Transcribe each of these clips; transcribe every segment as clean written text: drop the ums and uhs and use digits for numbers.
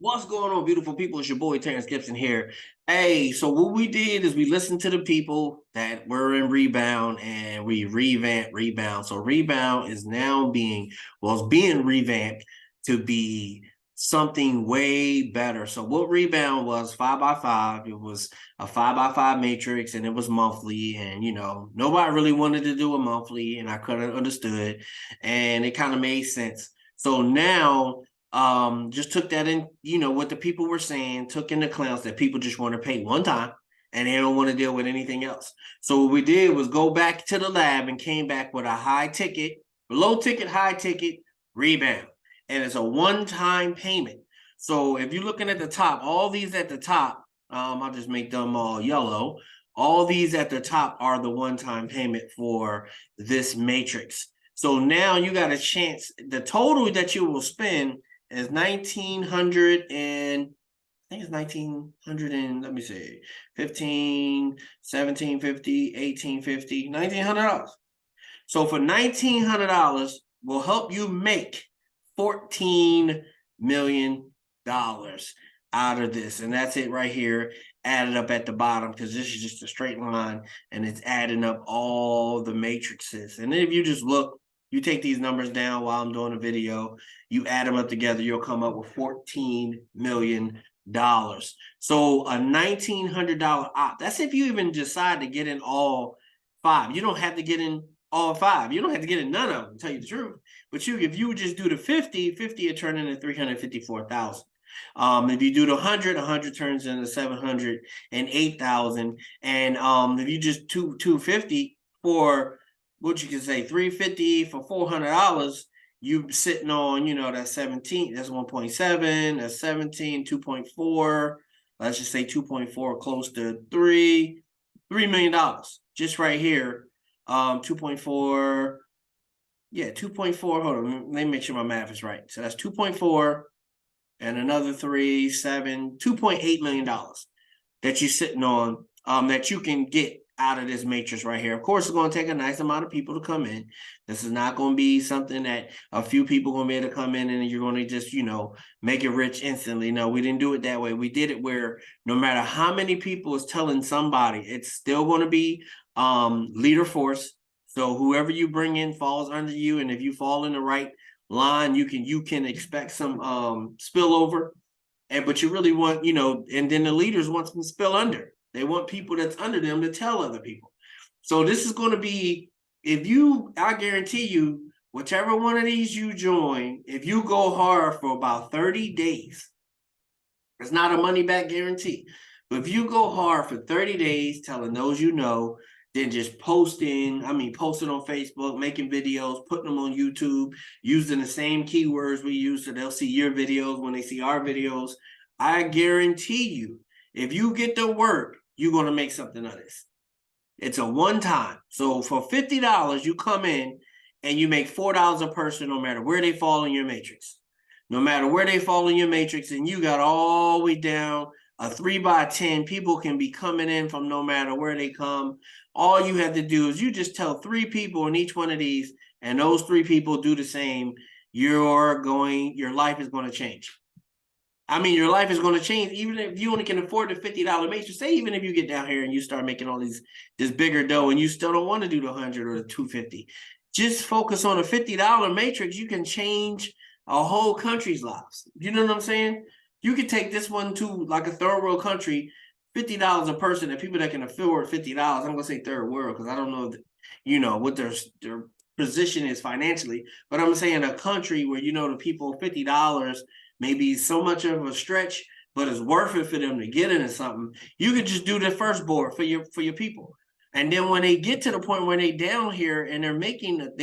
What's going on, beautiful people? It's your boy Terrence Gibson here. Hey, so what we did is we listened to the people that were in Rebound and we revamped Rebound. So Rebound is now it's being revamped to be something way better. So what Rebound was 5x5, it was a 5x5 matrix and it was monthly. And nobody really wanted to do a monthly, and I couldn't understood, and it kind of made sense. So now just took that in, what the people were saying, took in the clowns that people just want to pay one time and they don't want to deal with anything else. So what we did was go back to the lab and came back with a low ticket, high ticket Rebound. And it's a one-time payment. So if you're looking at the top, all these at the top, I'll just make them all yellow. All these at the top are the one-time payment for this matrix. So now you got a chance. The total that you will spend is 1900 and I think it's 1900 and let me see, 15, 1750, 1850, $1,900. So for $1,900 will help you make $14 million out of this. And that's it right here, added up at the bottom, because this is just a straight line and it's adding up all the matrices. And then if you just look, you take these numbers down while I'm doing a video, you add them up together, you'll come up with $14 million. So a $1,900 op. That's if you even decide to get in all five. You don't have to get in all five. You don't have to get in none of them, to tell you the truth. But if you would just do the 50 would turn into 354,000. If you do the 100 turns into 708,000. And if you just 250 for what you can say, 350 for $400, you sitting on, that's 17, that's 1.7, that's 17, 2.4, let's just say 2.4, close to $3 million, just right here. 2.4, yeah, 2.4, hold on, let me make sure my math is right. So that's 2.4 and another 3, 7, $2.8 million that you're sitting on, that you can get out of this matrix right here. Of course, it's going to take a nice amount of people to come in. This is not going to be something that a few people are going to be able to come in and you're going to just, make it rich instantly. No, we didn't do it that way. We did it where no matter how many people is telling somebody, it's still going to be leader force. So whoever you bring in falls under you, and if you fall in the right line, you can expect some spillover. But you really want, and then the leaders want some spill under. They want people that's under them to tell other people. So this is going to be, I guarantee you, whichever one of these you join, if you go hard for about 30 days, it's not a money back guarantee. But if you go hard for 30 days, telling those then just posting on Facebook, making videos, putting them on YouTube, using the same keywords we use so they'll see your videos when they see our videos. I guarantee you, if you get the work, you're going to make something of this. It's a one-time. So for $50, you come in and you make $4 a person no matter where they fall in your matrix. No matter where they fall in your matrix, and you got all the way down a 3x10. People can be coming in from no matter where they come. All you have to do is you just tell 3 people in each one of these, and those 3 people do the same. Your life is going to change. I mean, your life is going to change even if you only can afford the $50 matrix. Say even if you get down here and you start making all this bigger dough and you still don't want to do the 100 or the 250, just focus on a $50 matrix. You can change a whole country's lives. You know what I'm saying? You could take this one to like a third world country, $50 a person, and people that can afford $50. I'm going to say third world because I don't know, what their position is financially. But I'm saying a country where, the people, $50 maybe so much of a stretch, but it's worth it for them to get into something. You could just do the first board for your people. And then when they get to the point where they down here and they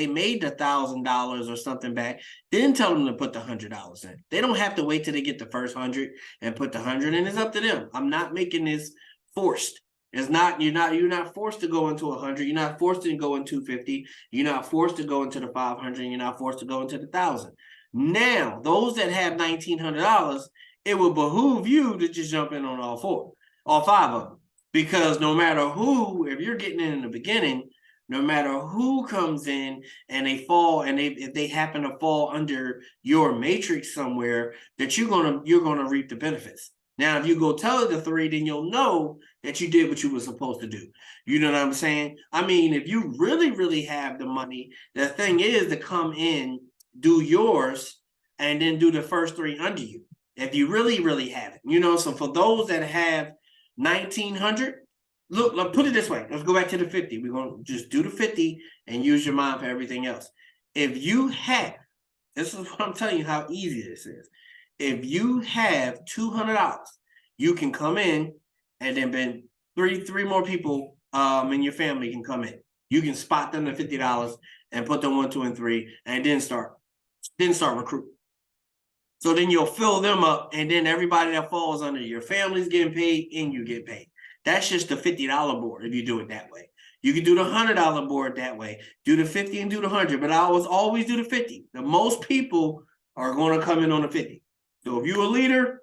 made the $1,000 or something back, then tell them to put the $100 in. They don't have to wait till they get the first 100 and put the 100 in. It's up to them. I'm not making this forced. You're not forced to go into 100. You're not forced to go into 250. You're not forced to go into the 500. You're not forced to go into the 1,000. Now, those that have $1,900, it will behoove you to just jump in on all 5 of them. Because no matter who, if you're getting in the beginning, no matter who comes in and they fall, and if they happen to fall under your matrix somewhere, that you're gonna reap the benefits. Now, if you go tell the 3, then you'll know that you did what you were supposed to do. You know what I'm saying? I mean, if you really, really have the money, the thing is to come in, do yours, and then do the first 3 under you. If you really, really have it, so for those that have 1,900, look, put it this way. Let's go back to the 50. We're going to just do the 50 and use your mind for everything else. If you have, this is what I'm telling you how easy this is. If you have $200, you can come in, and then three more people in your family can come in. You can spot them the $50 and put them 1, 2, and 3, and then start recruiting. So then you'll fill them up, and then everybody that falls under your family's getting paid, and you get paid. That's just the $50 board if you do it that way. You can do the $100 board that way. Do the 50 and do the 100, but I always do the 50. The most people are going to come in on the 50. So if you're a leader,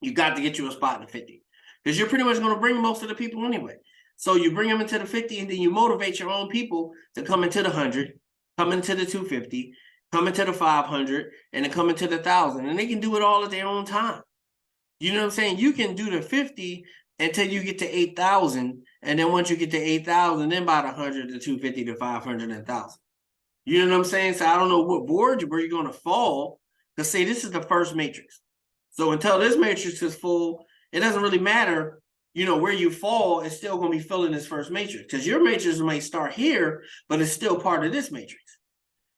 you got to get you a spot in the 50, because you're pretty much going to bring most of the people anyway. So you bring them into the 50, and then you motivate your own people to come into the 100, come into the 250, come into the 500, and then come into the 1,000, and they can do it all at their own time. You know what I'm saying? You can do the 50 until you get to 8,000, and then once you get to 8,000, then by the 100, the 250, the 500, and 1,000. You know what I'm saying? So I don't know what board where you're going to fall. Because say this is the first matrix. So until this matrix is full, it doesn't really matter, where you fall. It's still going to be filling this first matrix, because your matrix might start here, but it's still part of this matrix.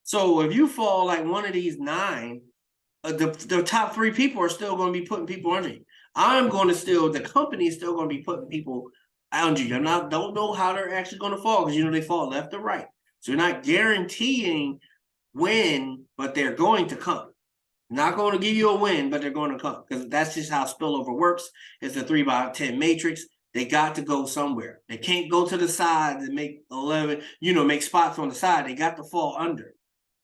So if you fall like one of these 9, the top 3 people are still going to be putting people under you. The company is still going to be putting people under you. Don't know how they're actually going to fall, because they fall left or right. So you're not guaranteeing when, but they're going to come. Not going to give you a win, but they're going to come, because that's just how spillover works. It's a 3x10 matrix. They got to go somewhere. They can't go to the side and make 11, make spots on the side. They got to fall under.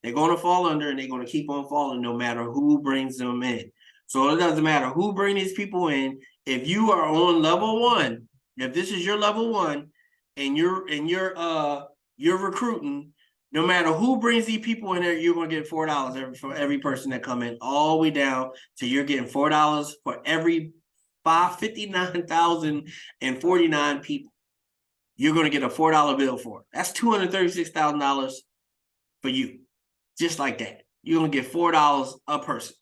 They're going to fall under, and they're going to keep on falling no matter who brings them in. So it doesn't matter who brings these people in. If you are on level 1, if this is your level 1, and you're recruiting, no matter who brings these people in there, you're going to get $4 for every person that come in, all the way down to you're getting $4 for every 59,049 people. You're going to get a $4 bill for it. That's $236,000 for you, just like that. You're going to get $4 a person,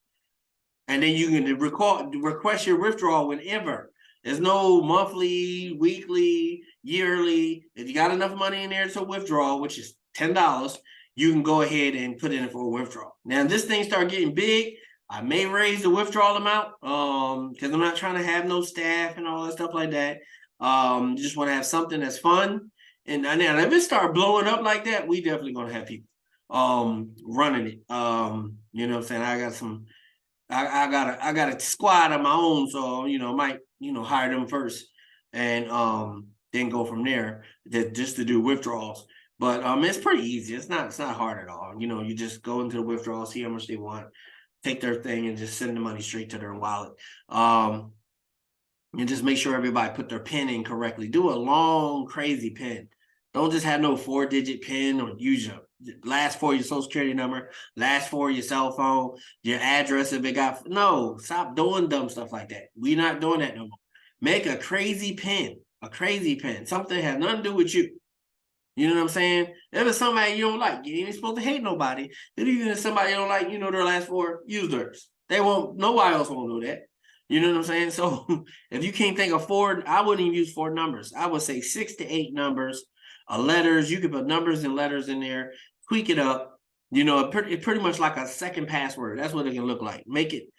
and then you can request your withdrawal whenever. There's no monthly, weekly, yearly. If you got enough money in there to withdraw, which is $10, you can go ahead and put in for a withdrawal. Now, if this thing start getting big, I may raise the withdrawal amount, because I'm not trying to have no staff and all that stuff like that. Just want to have something that's fun. And now if it start blowing up like that, we definitely going to have people running it. You know what I'm saying? I got a squad of my own, so might hire them first, and then go from there just to do withdrawals. But it's pretty easy. It's not hard at all. You just go into the withdrawal, see how much they want, take their thing, and just send the money straight to their wallet. And just make sure everybody put their PIN in correctly. Do a long, crazy PIN. Don't just have no 4-digit PIN, or use your last 4 of your social security number, last 4 of your cell phone, your address if it got. No, stop doing dumb stuff like that. We're not doing that no more. Make a crazy PIN. Something that has nothing to do with you. You know what I'm saying? If it's somebody you don't like, you ain't supposed to hate nobody. But even if somebody you don't like, their last 4, use theirs. Nobody else won't do that. You know what I'm saying? So if you can't think of 4, I wouldn't even use 4 numbers. I would say 6 to 8 numbers, letters. You could put numbers and letters in there, tweak it up. It's pretty much like a second password. That's what it can look like. Make it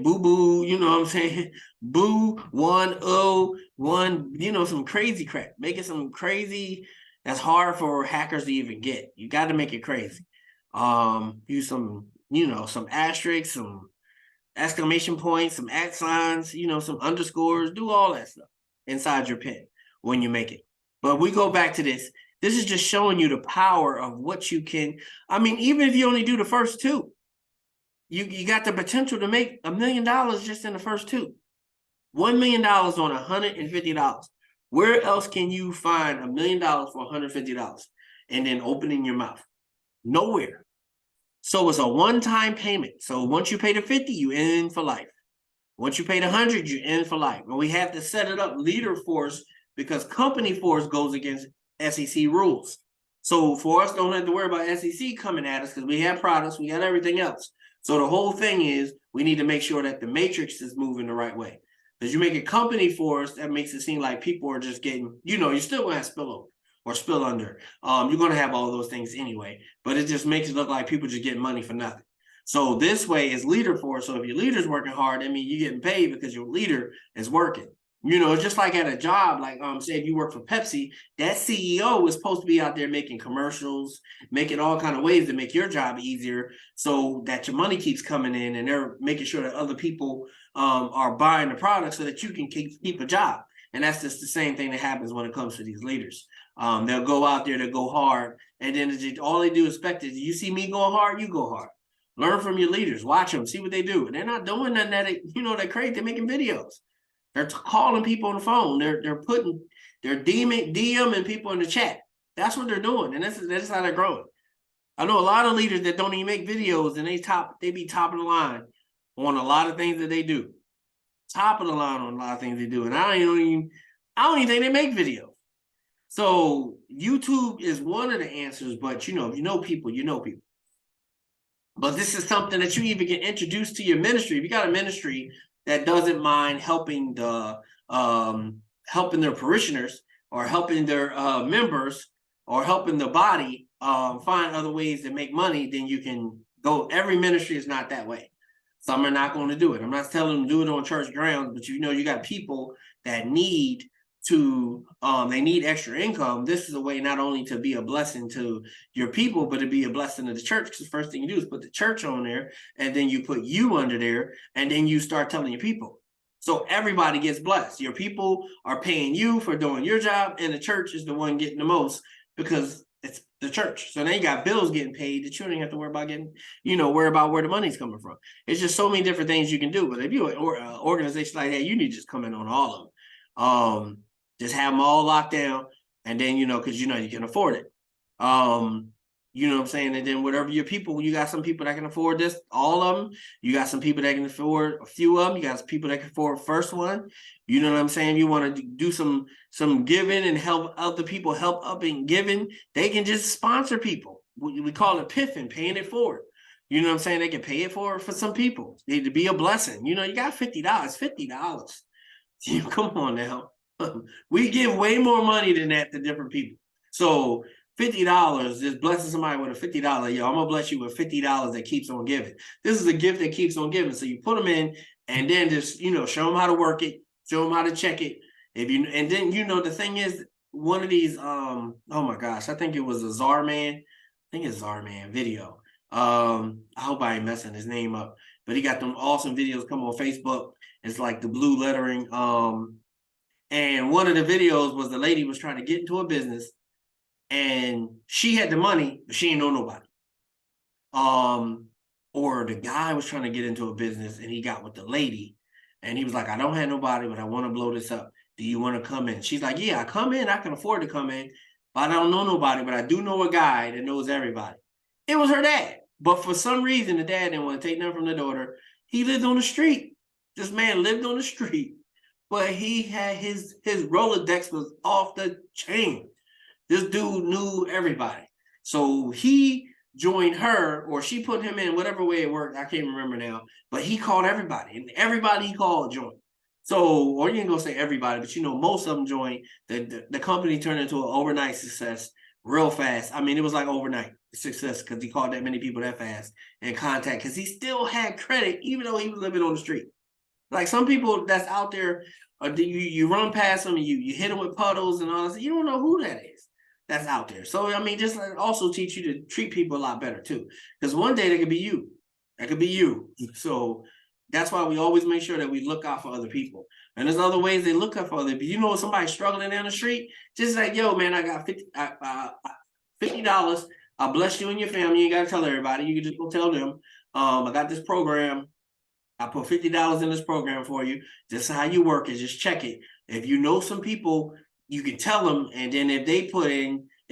boo boo, you know what I'm saying? Boo, 1, 1, some crazy crap. Make it some crazy. That's hard for hackers to even get. You got to make it crazy. Use some, some asterisks, some exclamation points, some @ signs, some underscores. Do all that stuff inside your PIN when you make it. But we go back to this. This is just showing you the power of what you can. I mean, even if you only do the first 2, you got the potential to make $1 million just in the first 2. $1 million on $150. Where else can you find $1 million for $150? and then opening your mouth. Nowhere. So it's a one-time payment. So once you pay the 50, you in for life. Once you pay the 100, you're in for life. But we have to set it up leader force because company force goes against SEC rules. So for us, don't have to worry about SEC coming at us because we have products, we got everything else. So the whole thing is we need to make sure that the matrix is moving the right way. Because you make a company force, that makes it seem like people are just getting, you're still going to have spillover or spill under. You're going to have all those things anyway, but it just makes it look like people just getting money for nothing. So this way is leader force. So if your leader's working hard, I mean, you're getting paid because your leader is working. Just like at a job, like say if you work for Pepsi, that CEO is supposed to be out there making commercials, making all kind of ways to make your job easier so that your money keeps coming in and they're making sure that other people are buying the product so that you can keep a job. And that's just the same thing that happens when it comes to these leaders. They'll go out there to go hard, and then all they do is expect is, you see me going hard, you go hard. Learn from your leaders, watch them, see what they do. And they're not doing nothing that they're crazy. They're making videos. They're calling people on the phone. They're DMing people in the chat. That's what they're doing, and that's how they're growing. I know a lot of leaders that don't even make videos, and they be top of the line on a lot of things that they do. Top of the line on a lot of things they do, and I don't even think they make videos. So YouTube is one of the answers, but if you know people, you know people. But this is something that you even get introduced to your ministry. If you got a ministry that doesn't mind helping their parishioners or helping their members or helping the body find other ways to make money, then you can go. Every ministry is not that way. Some are not going to do it. I'm not telling them to do it on church grounds, but you got people that need to they need extra income. This is a way not only to be a blessing to your people, but to be a blessing to the church. Because the first thing you do is put the church on there, and then you put you under there, and then you start telling your people. So everybody gets blessed. Your people are paying you for doing your job, and the church is the one getting the most because it's the church. So now you got bills getting paid that you don't even have to worry about worry about where the money's coming from. It's just so many different things you can do. But if you're an organization like that, you need to just come in on all of them. Just have them all locked down, and then because you can afford it. You know what I'm saying? And then whatever your people, you got some people that can afford this, all of them. You got some people that can afford a few of them. You got some people that can afford the first one. You know what I'm saying? You want to do some giving and help other people help up in giving. They can just sponsor people. We call it piffing, paying it forward. You know what I'm saying? They can pay it for some people. They to be a blessing. You got $50, $50. Come on now. We give way more money than that to different people. So $50, just blessing somebody with a $50, I'm gonna bless you with $50 that keeps on giving. This is a gift that keeps on giving. So you put them in, and then just show them how to work it, show them how to check it. And then the thing is, one of these oh my gosh, I think it was a Zarman video. I hope I ain't messing his name up, but he got them awesome videos come on Facebook. It's like the blue lettering. And one of the videos was the lady was trying to get into a business, and she had the money, but she ain't know nobody. Or the guy was trying to get into a business, and he got with the lady, and he was like, I don't have nobody, but I want to blow this up. Do you want to come in? She's like, yeah, I come in. I can afford to come in, but I don't know nobody, but I do know a guy that knows everybody. It was her dad. But for some reason, the dad didn't want to take nothing from the daughter. He lived on the street. This man lived on the street. But he had his Rolodex was off the chain. This dude knew everybody. So he joined her, or she put him in, whatever way it worked. I can't remember now. But he called everybody, and everybody he called joined. So, or you ain't gonna say everybody, but most of them joined. The company turned into an overnight success real fast. I mean, it was like overnight success because he called that many people that fast in contact because he still had credit, even though he was living on the street. Like some people that's out there, you run past them and you hit them with puddles and all that. You don't know who that is that's out there. So, I mean, just also teach you to treat people a lot better too. Because one day they could be you. That could be you. So that's why we always make sure that we look out for other people. And there's other ways they look out for other people. Somebody struggling down the street, just like, yo, man, I got $50. I'll bless you and your family. You ain't got to tell everybody. You can just go tell them, I got this program. I put $50 in this program for you. This is how you work it. Just check it. If you know some people, you can tell them. And then if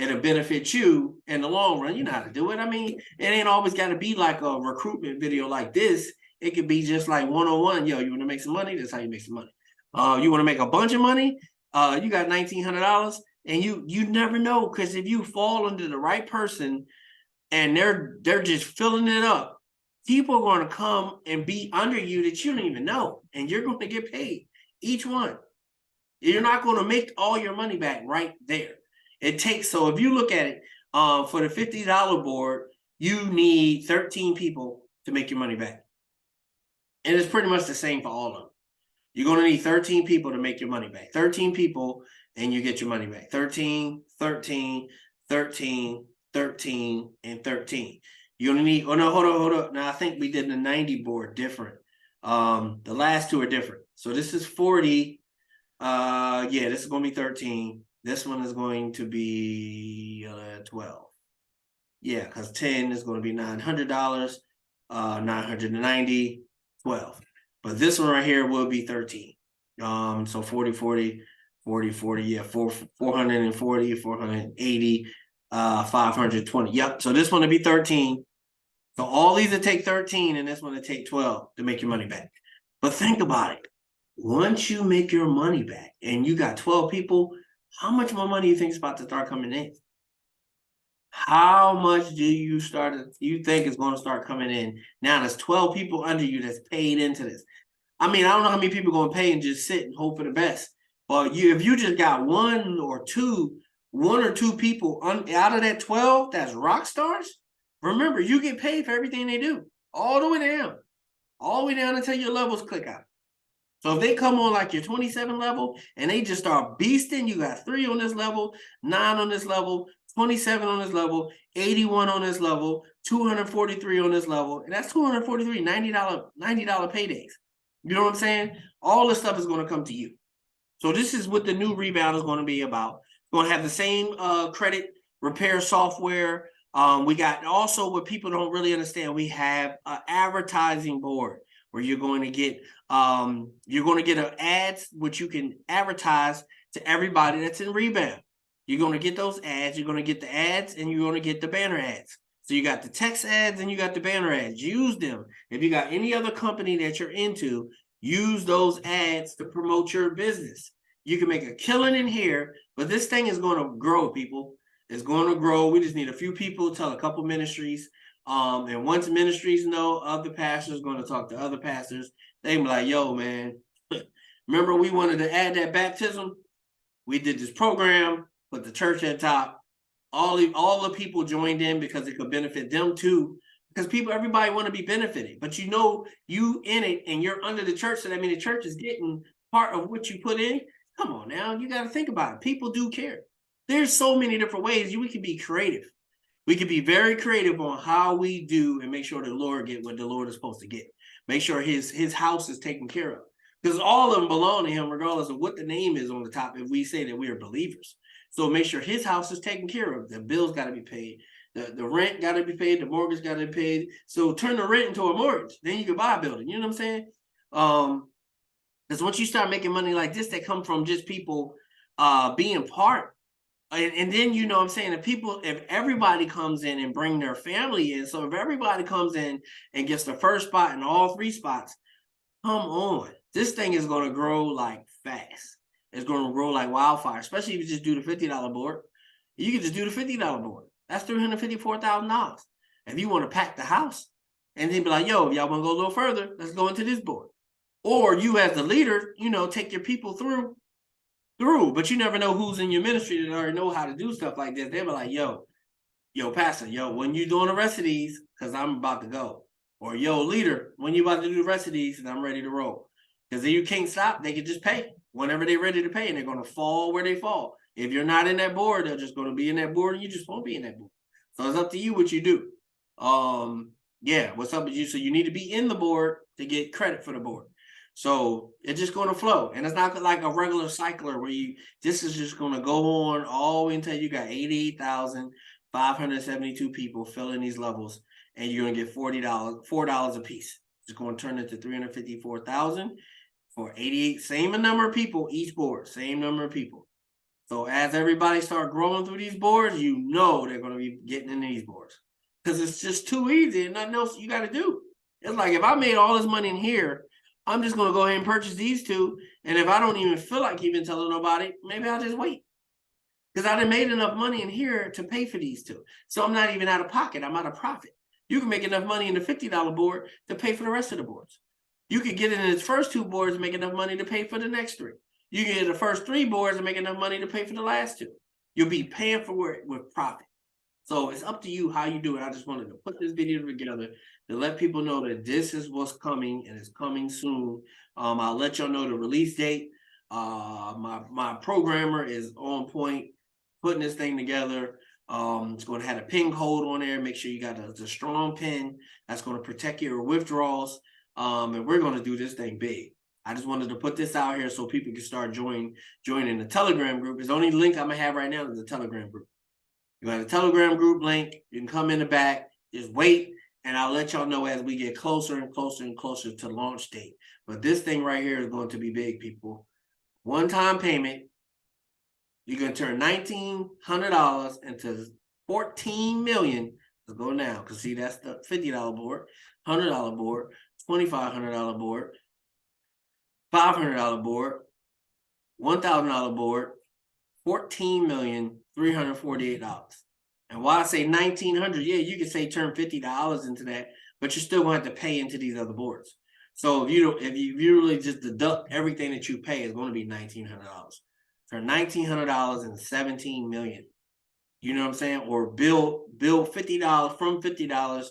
it'll benefit you in the long run. You know how to do it. I mean, it ain't always got to be like a recruitment video like this. It could be just like one-on-one. Yo, you want to make some money? That's how you make some money. You want to make a bunch of money? You got $1,900, and you never know, because if you fall under the right person and they're just filling it up, people are going to come and be under you that you don't even know, and you're going to get paid each one. You're not going to make all your money back right there. It takes, so if you look at it, for the $50 board, you need 13 people to make your money back. And it's pretty much the same for all of them. You're going to need 13 people to make your money back. 13 people, and you get your money back. 13, 13, 13, 13, and 13. You're going to need, oh no, hold on. Now, I think we did the 90 board different. The last two are different. So this is 40. Yeah, this is going to be 13. This one is going to be 12. Yeah, because 10 is going to be $900, 990, 12. But this one right here will be 13. So 40, 40, 40, 40, yeah, 440, 480, 520. Yep. So this one will be 13. So all these will take 13, and this one will take 12 to make your money back. But think about it. Once you make your money back and you got 12 people, how much more money do you think is about to start coming in? How much do you think is going to start coming in? Now there's 12 people under you that's paid into this. I mean, I don't know how many people are going to pay and just sit and hope for the best. But if you just got one or two people out of that 12 that's rock stars, remember, you get paid for everything they do, all the way down until your levels click out. So if they come on like your 27 level and they just start beasting, you got 3 on this level, 9 on this level, 27 on this level, 81 on this level, 243 on this level, and that's 243 $90 paydays. You know what I'm saying? All this stuff is going to come to you. So this is what the new Rebound is going to be about. It's going to have the same credit repair software. We got also, what people don't really understand, we have an advertising board where you're going to get ads which you can advertise to everybody that's in Rebound. You're going to get those ads. You're going to get the ads, and you're going to get the banner ads. So you got the text ads and you got the banner ads. Use them. If you got any other company that you're into, use those ads to promote your business. You can make a killing in here, but this thing is going to grow, people. It's going to grow. We just need a few people, tell a couple ministries. And once ministries know, other pastors going to talk to other pastors. They be like, yo, man, remember we wanted to add that baptism? We did this program, put the church at top. All the people joined in because it could benefit them too. Because everybody want to be benefited. But you know, you in it and you're under the church, so that means the church is getting part of what you put in. Come on now, you got to think about it. People do care. There's so many different ways we can be creative. We can be very creative on how we do and make sure the Lord get what the Lord is supposed to get. Make sure his house is taken care of. Because all of them belong to him, regardless of what the name is on the top, if we say that we are believers. So make sure his house is taken care of. The bills got to be paid. The rent got to be paid. The mortgage got to be paid. So turn the rent into a mortgage. Then you can buy a building. You know what I'm saying? Because once you start making money like this, that come from just people being part. And then, you know what I'm saying, if everybody comes in and bring their family in, so if everybody comes in and gets the first spot in all 3 spots, come on. This thing is going to grow like fast. It's going to grow like wildfire, especially if you just do the $50 board. You can just do the $50 board. That's $354,000. If you want to pack the house and then be like, yo, if y'all want to go a little further, let's go into this board. Or you as the leader, take your people through. But you never know who's in your ministry that already know how to do stuff like this. They'll be like, yo, pastor, when you doing the rest of these? Because I'm about to go. Or, yo, leader, when you about to do the rest of these? And I'm ready to roll. Because then you can't stop. They can just pay whenever they're ready to pay, and they're going to fall where they fall. If you're not in that board, they're just going to be in that board, and you just won't be in that board. So it's up to you what you do. Yeah, what's up with you? So you need to be in the board to get credit for the board. So it's just going to flow. And it's not like a regular cycler where this is just going to go on all the way until you got 88,572 people filling these levels, and you're going to get $4 a piece. It's going to turn into $354,000 for 88, same number of people each board, same number of people. So as everybody start growing through these boards, you know they're going to be getting in these boards because it's just too easy and nothing else you got to do. It's like if I made all this money in here, I'm just going to go ahead and purchase these two. And if I don't even feel like even telling nobody, maybe I'll just wait. Because I done made enough money in here to pay for these two. So I'm not even out of pocket. I'm out of profit. You can make enough money in the $50 board to pay for the rest of the boards. You could get in its first two boards and make enough money to pay for the next three. You get the first three boards and make enough money to pay for the last two. You'll be paying for it with profit. So it's up to you how you do it. I just wanted to put this video together to let people know that this is what's coming and it's coming soon. I'll let y'all know the release date. My programmer is on point putting this thing together. It's going to have a pin code on there. Make sure you got the strong pin that's going to protect your withdrawals. And we're going to do this thing big. I just wanted to put this out here so people can start joining the Telegram group. It's the only link I'm going to have right now is the Telegram group. You got a Telegram group link. You can come in the back. Just wait, and I'll let y'all know as we get closer and closer and closer to launch date. But this thing right here is going to be big, people. One-time payment. You're going to turn $1,900 into $14 million. Let's go now, because see, that's the $50 board, $100 board, $2,500 board, $500 board, $1,000 board, $14,348. And why I say $1,900, yeah, you could say turn $50 into that, but you're still going to have to pay into these other boards. So if you really just deduct everything that you pay, it's going to be $1,900. Turn $1,900 into $17 million. You know what I'm saying? Or build $50 from $50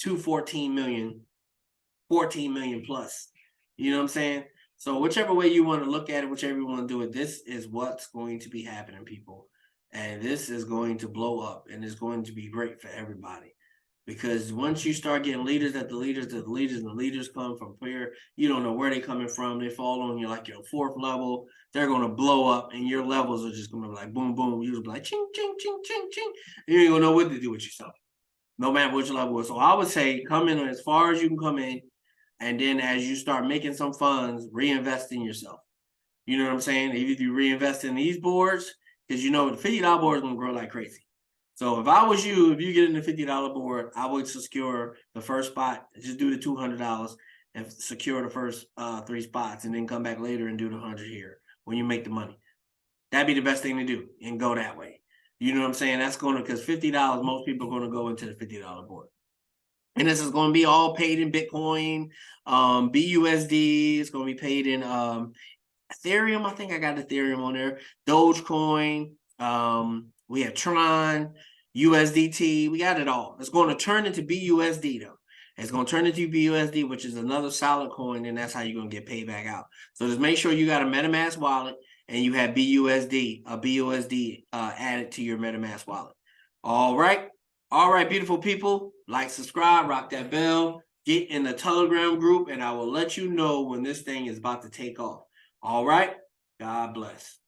to $14 million plus. You know what I'm saying? So whichever way you want to look at it, whichever you want to do it, this is what's going to be happening, people. And this is going to blow up, and it's going to be great for everybody. Because once you start getting leaders and the leaders come from where you don't know where they're coming from, they fall on you like your fourth level, they're going to blow up, and your levels are just going to be like boom, boom. You'll be like ching, ching, ching, ching, ching. And you ain't going to know what to do with yourself, no matter which level. So I would say come in as far as you can come in, and then as you start making some funds, reinvest in yourself. You know what I'm saying? If you reinvest in these boards, because you know the $50 board is going to grow like crazy. So if I was you, if you get in the $50 board, I would secure the first spot. Just do the $200 and secure the first 3 spots, and then come back later and do the 100 here when you make the money. That'd be the best thing to do, and go that way. You know what I'm saying? That's going to, because $50, most people are going to go into the $50 board. And this is going to be all paid in Bitcoin, BUSD. It's going to be paid in Ethereum. I think I got Ethereum on there. Dogecoin. We have Tron, USDT. We got it all. It's going to turn into BUSD, though. It's going to turn into BUSD, which is another solid coin, and that's how you're going to get paid back out. So just make sure you got a MetaMask wallet and you have BUSD added to your MetaMask wallet. All right. All right, beautiful people. Like, subscribe, rock that bell, get in the Telegram group, and I will let you know when this thing is about to take off. All right. God bless.